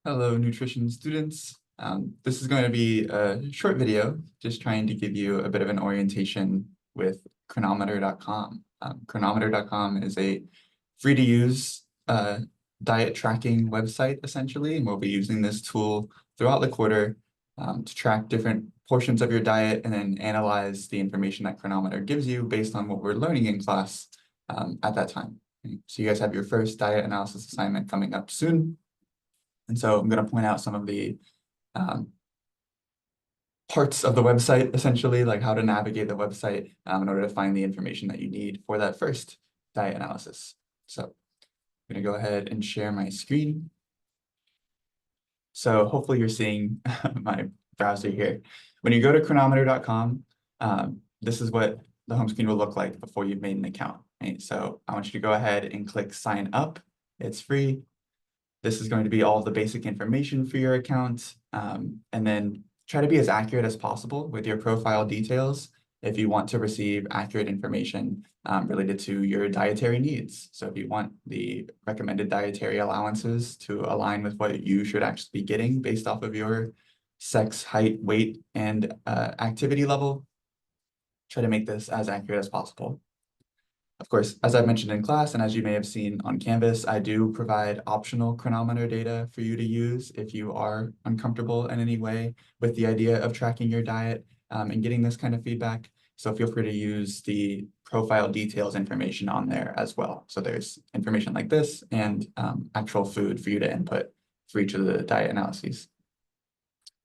Hello, nutrition students. This is going to be a short video, just trying to give you a bit of an orientation with Cronometer.com. Cronometer.com is a free-to-use diet tracking website, essentially, and we'll be using this tool throughout the quarter to track different portions of your diet and then analyze the information that Cronometer gives you based on what we're learning in class at that time. So you guys have your first diet analysis assignment coming up soon. And so I'm going to point out some of the parts of the website, essentially, like how to navigate the website in order to find the information that you need for that first diet analysis. So I'm going to go ahead and share my screen. So hopefully you're seeing my browser here. When you go to Cronometer.com, this is what the home screen will look like before you've made an account. Right? So I want you to go ahead and click sign up. It's free. This is going to be all the basic information for your account, and then try to be as accurate as possible with your profile details if you want to receive accurate information related to your dietary needs. So if you want the recommended dietary allowances to align with what you should actually be getting based off of your sex, height, weight, and activity level, try to make this as accurate as possible. Of course, as I've mentioned in class, and as you may have seen on Canvas, I do provide optional Cronometer data for you to use if you are uncomfortable in any way with the idea of tracking your diet and getting this kind of feedback. So feel free to use the profile details information on there as well. So there's information like this and actual food for you to input for each of the diet analyses.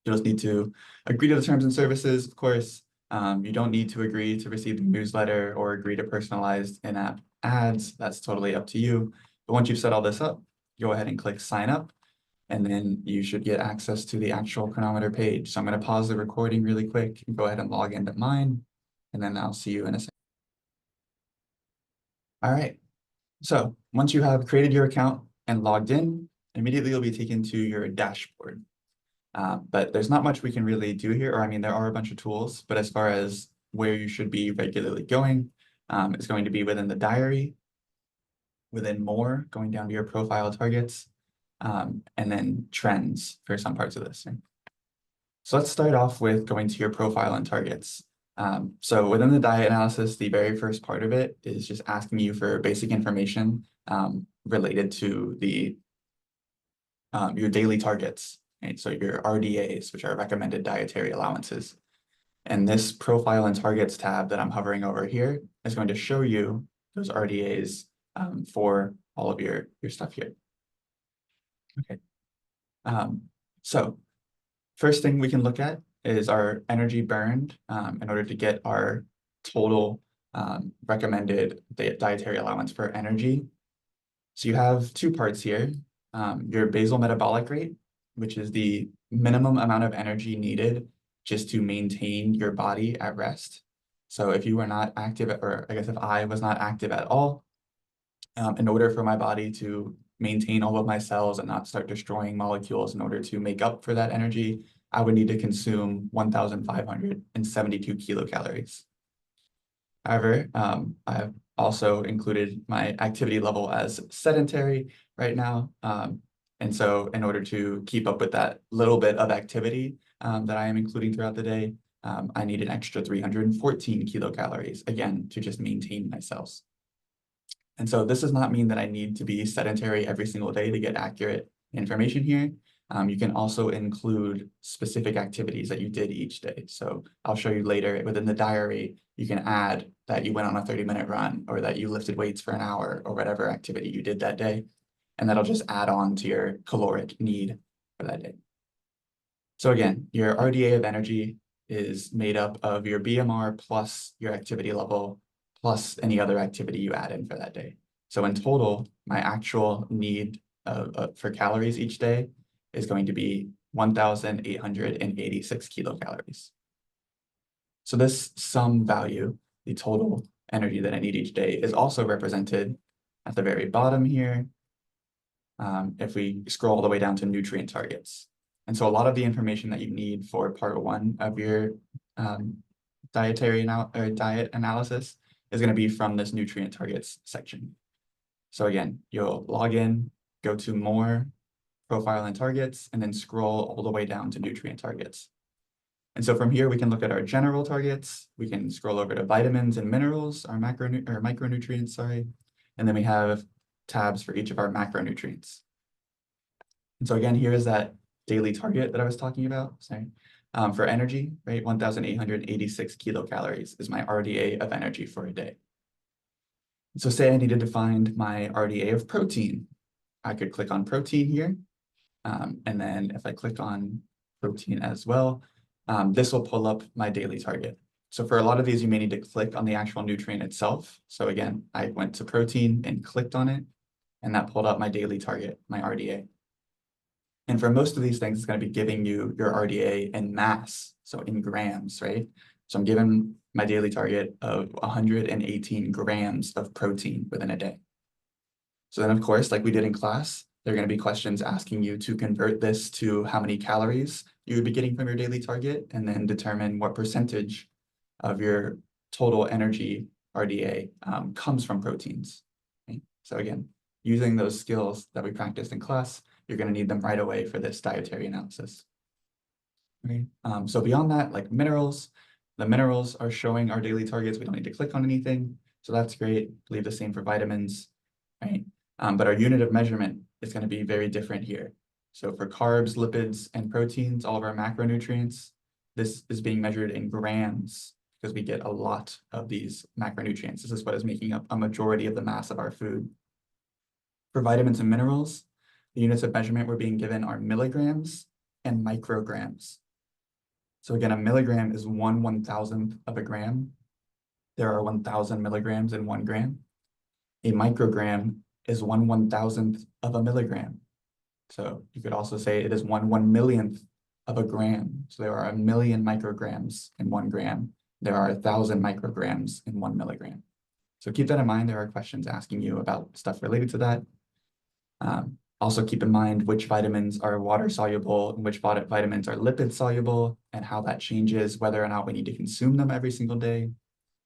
You'll just need to agree to the terms and services, of course. You don't need to agree to receive the newsletter or agree to personalized in-app ads. That's totally up to you. But once you've set all this up, go ahead and click sign up, and then you should get access to the actual Cronometer page. So I'm going to pause the recording really quick and go ahead and log into mine, and then I'll see you in a second. All right. So once you have created your account and logged in, immediately you'll be taken to your dashboard. But there's not much we can really do here, or I mean, there are a bunch of tools, but as far as where you should be regularly going, is going to be within the diary, within more, going down to your profile targets, and then trends for some parts of this. So let's start off with going to your profile and targets. So within the diet analysis, the very first part of it is just asking you for basic information related to the your daily targets. Right? So your RDAs, which are recommended dietary allowances. And this profile and targets tab that I'm hovering over here is going to show you those RDAs for all of your stuff here. Okay. So first thing we can look at is our energy burned in order to get our total recommended dietary allowance for energy. So you have two parts here. Your basal metabolic rate, which is the minimum amount of energy needed just to maintain your body at rest. So if you were not active, or I guess if I was not active at all, in order for my body to maintain all of my cells and not start destroying molecules in order to make up for that energy, I would need to consume 1,572 kilocalories. However, I've also included my activity level as sedentary right now. And so in order to keep up with that little bit of activity that I am including throughout the day, I need an extra 314 kilocalories, again, to just maintain my cells. And so this does not mean that I need to be sedentary every single day to get accurate information here. You can also include specific activities that you did each day. So I'll show you later within the diary, you can add that you went on a 30-minute run or that you lifted weights for an hour or whatever activity you did that day. And that'll just add on to your caloric need for that day. So again, your RDA of energy is made up of your BMR plus your activity level plus any other activity you add in for that day. So in total, my actual need for calories each day is going to be 1,886 kilocalories. So this sum value, the total energy that I need each day, is also represented at the very bottom here. If we scroll all the way down to nutrient targets. And so a lot of the information that you need for part one of your diet analysis is going to be from this nutrient targets section. So again, you'll log in, go to more, profile and targets, and then scroll all the way down to nutrient targets. And so from here, we can look at our general targets. We can scroll over to vitamins and minerals, our micronutrients, sorry. And then we have tabs for each of our macronutrients. And so again, here is that daily target that I was talking about, sorry. For energy, right, 1,886 kilocalories is my RDA of energy for a day. So say I needed to find my RDA of protein. I could click on protein here. And then if I click on protein as well, this will pull up my daily target. So for a lot of these, you may need to click on the actual nutrient itself. So again, I went to protein and clicked on it, and that pulled up my daily target, my RDA. And for most of these things, it's going to be giving you your RDA in mass, so in grams, right? So I'm given my daily target of 118 grams of protein within a day. So then, of course, like we did in class, there are going to be questions asking you to convert this to how many calories you would be getting from your daily target, and then determine what percentage of your total energy RDA comes from proteins. Okay? So again, using those skills that we practiced in class, you're going to need them right away for this dietary analysis. Okay? So beyond that, like minerals, the minerals are showing our daily targets. We don't need to click on anything. So that's great. Leave the same for vitamins, right? But our unit of measurement is going to be very different here. So for carbs, lipids, and proteins, all of our macronutrients, this is being measured in grams because we get a lot of these macronutrients. This is what is making up a majority of the mass of our food. For vitamins and minerals, the units of measurement we're being given are milligrams and micrograms. So again, a milligram is 1/1000th of a gram. There are 1,000 milligrams in 1 gram. A microgram is 1/1000th of a milligram. So you could also say it is 1/1,000,000th of a gram. So there are 1,000,000 micrograms in 1 gram. There are 1,000 micrograms in 1 milligram. So keep that in mind. There are questions asking you about stuff related to that. Also keep in mind which vitamins are water soluble and which vitamins are lipid soluble, and how that changes whether or not we need to consume them every single day.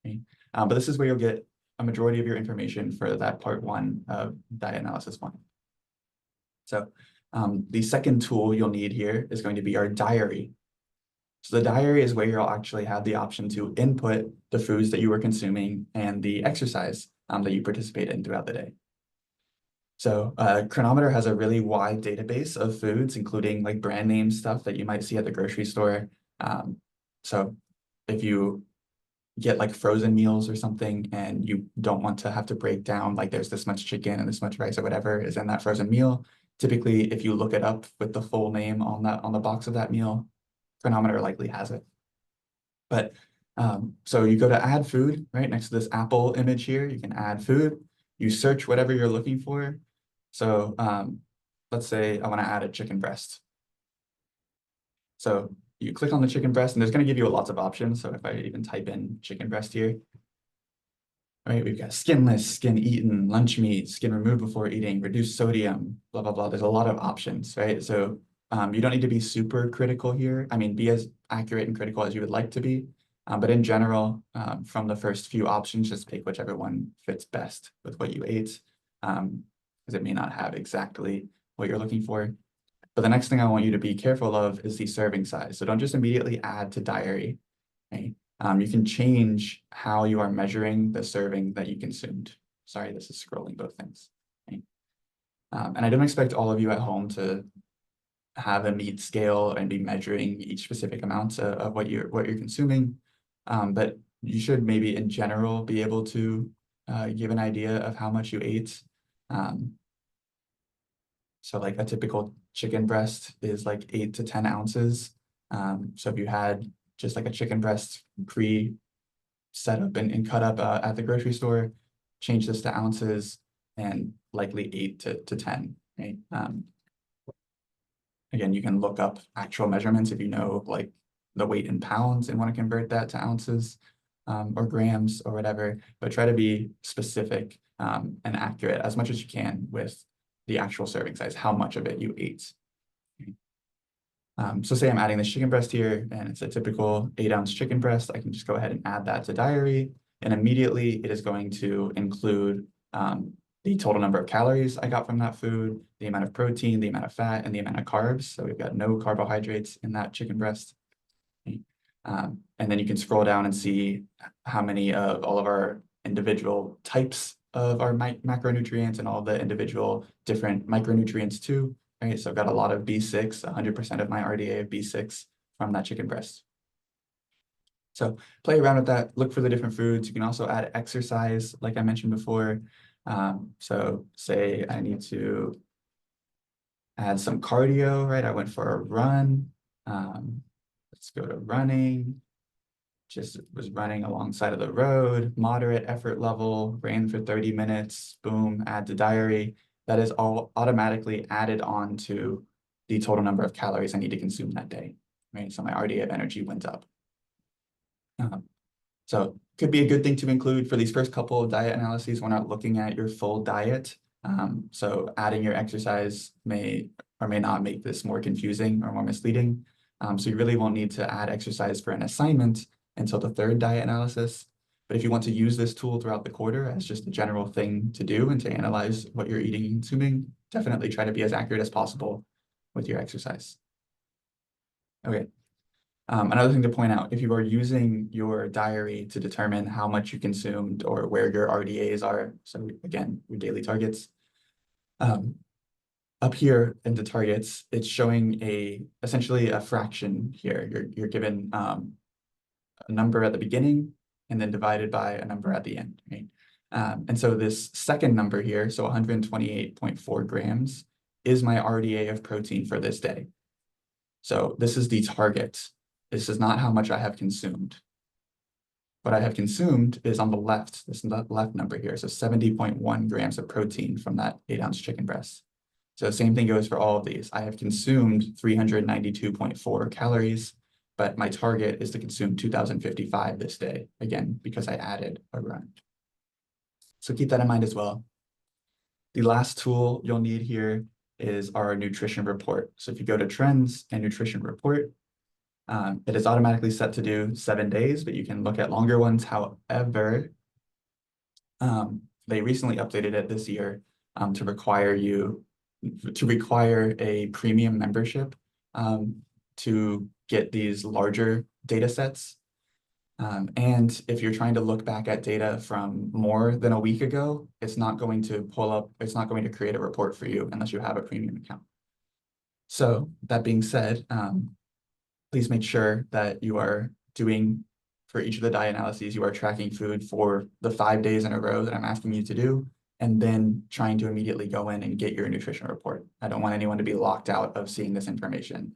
Okay? But this is where you'll get a majority of your information for that part 1 of diet analysis 1. So the second tool you'll need here is going to be our diary. So the diary is where you'll actually have the option to input the foods that you were consuming and the exercise that you participate in throughout the day. So Cronometer has a really wide database of foods, including like brand name stuff that you might see at the grocery store. So if you get like frozen meals or something and you don't want to have to break down like there's this much chicken and this much rice or whatever is in that frozen meal, typically if you look it up with the full name on the box of that meal, Cronometer likely has it. But so you go to add food, right next to this apple image here, you can add food. You search whatever you're looking for. So let's say I want to add a chicken breast. So you click on the chicken breast, and there's going to give you lots of options. So if I even type in chicken breast here, right, we've got skinless, skin eaten, lunch meat, skin removed before eating, reduced sodium, blah, blah, blah. There's a lot of options, right? So you don't need to be super critical here. I mean, be as accurate and critical as you would like to be. But in general, from the first few options, just pick whichever one fits best with what you ate, because it may not have exactly what you're looking for. But the next thing I want you to be careful of is the serving size. So don't just immediately add to diary. Okay? You can change how you are measuring the serving that you consumed. Sorry, this is scrolling both things. Okay? And I don't expect all of you at home to have a meat scale and be measuring each specific amount of what you're consuming. But you should maybe in general be able to give an idea of how much you ate. So like a typical chicken breast is like 8 to 10 ounces. So if you had just like a chicken breast set up and cut up at the grocery store, change this to ounces and likely 8 to 10, right? Again, you can look up actual measurements if you know like the weight in pounds and want to convert that to ounces or grams or whatever, but try to be specific and accurate as much as you can with the actual serving size, how much of it you ate. Okay. So say I'm adding this chicken breast here and it's a typical 8-ounce chicken breast. I can just go ahead and add that to diary, and immediately it is going to include the total number of calories I got from that food, the amount of protein, the amount of fat, and the amount of carbs. So we've got no carbohydrates in that chicken breast. And then you can scroll down and see how many of all of our individual types of our macronutrients and all the individual different micronutrients too, right? So I've got a lot of B6, 100% of my RDA of B6 from that chicken breast. So play around with that, look for the different foods. You can also add exercise, like I mentioned before. So say I need to add some cardio, right? I went for a run. Let's go to running. Just was running alongside of the road, moderate effort level, ran for 30 minutes, boom, add to diary. That is all automatically added on to the total number of calories I need to consume that day, right? So my RDA of energy went up. So could be a good thing to include for these first couple of diet analyses. We're not looking at your full diet. So adding your exercise may or may not make this more confusing or more misleading. So you really won't need to add exercise for an assignment until the third diet analysis. But if you want to use this tool throughout the quarter as just a general thing to do and to analyze what you're eating and consuming, definitely try to be as accurate as possible with your exercise. Okay. Another thing to point out, if you are using your diary to determine how much you consumed or where your RDAs are, so again, your daily targets, up here in the targets, it's showing essentially a fraction here. You're given a number at the beginning and then divided by a number at the end, right? And so this second number here, so 128.4 grams, is my RDA of protein for this day. So this is the target. This is not how much I have consumed. What I have consumed is on the left, this is the left number here, so 70.1 grams of protein from that 8-ounce chicken breast. So same thing goes for all of these. I have consumed 392.4 calories, but my target is to consume 2,055 this day, again, because I added a run. So keep that in mind as well. The last tool you'll need here is our nutrition report. So if you go to Trends and Nutrition Report, it is automatically set to do 7 days, but you can look at longer ones. However, they recently updated it this year to require a premium membership to get these larger data sets. And if you're trying to look back at data from more than a week ago, it's not going to create a report for you unless you have a premium account. So that being said, please make sure that you are doing, for each of the diet analyses, you are tracking food for the 5 days in a row that I'm asking you to do, and then trying to immediately go in and get your nutrition report. I don't want anyone to be locked out of seeing this information.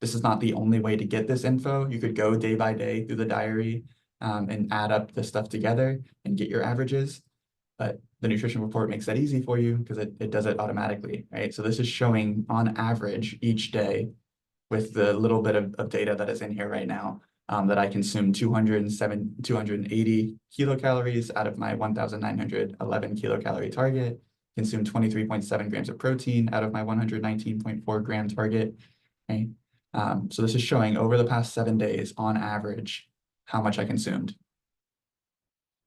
This is not the only way to get this info. You could go day by day through the diary and add up the stuff together and get your averages. But the nutrition report makes that easy for you because it does it automatically, right? So this is showing on average each day with the little bit of data that is in here right now, that I consume 280 kilocalories out of my 1,911 kilocalorie target, consume 23.7 grams of protein out of my 119.4 gram target, right? So this is showing over the past 7 days on average how much I consumed.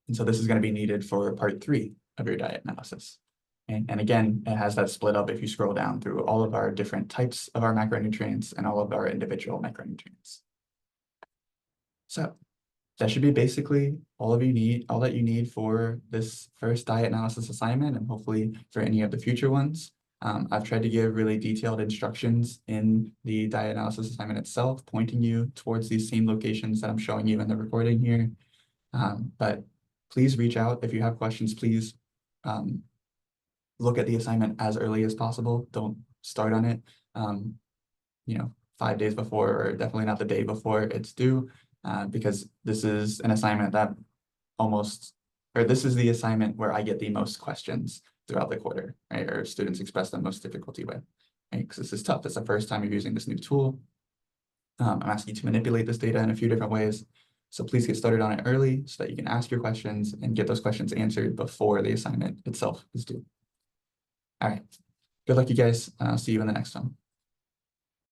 And so this is going to be needed for part 3 of your diet analysis. And again, it has that split up if you scroll down through all of our different types of our macronutrients and all of our individual micronutrients. So that should be basically all that you need for this first diet analysis assignment, and hopefully for any of the future ones. I've tried to give really detailed instructions in the diet analysis assignment itself, pointing you towards these same locations that I'm showing you in the recording here. But please reach out if you have questions. Please look at the assignment as early as possible. Don't start on it, 5 days before, or definitely not the day before it's due, because this is an assignment that this is the assignment where I get the most questions throughout the quarter, right? Or students express the most difficulty with, right? Because this is tough. It's the first time you're using this new tool. I'm asking you to manipulate this data in a few different ways. So please get started on it early so that you can ask your questions and get those questions answered before the assignment itself is due. All right. Good luck, you guys. I'll see you in the next one.